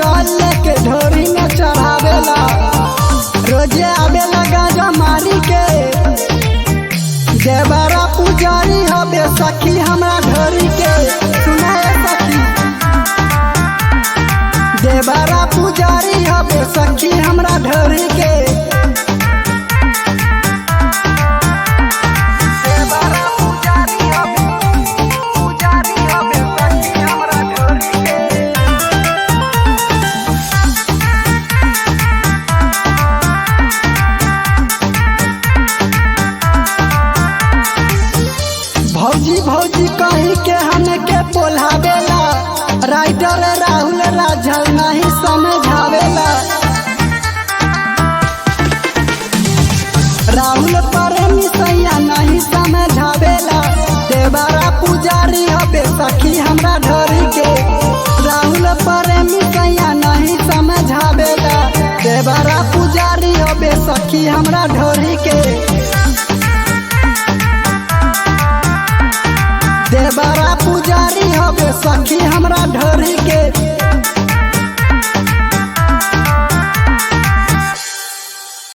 जल लेके ढोरी में चढ़ावेला। रोजे आवेला गाजा मारी के। देवरा पुजारी हबे सखी हमरा ढोरी के। सुनाए सखी, देवरा पुजारी हबे सखी हमरा ढोरी के। भौजी भौजी कहीं के हमके बोलावेला। राइटर राहुल राजा नहीं समझावेला। राहुल प्रेमी सैया नहीं समझावेला। देवरा पुजारी हबे सखी हमरा ढोरी के। राहुल प्रेमी सैया नहीं समझावेला। देवरा पुजारी हबे सखी हमरा ढोरी के। देवरा पुजारी हबे सखी हमरा ढोरी के।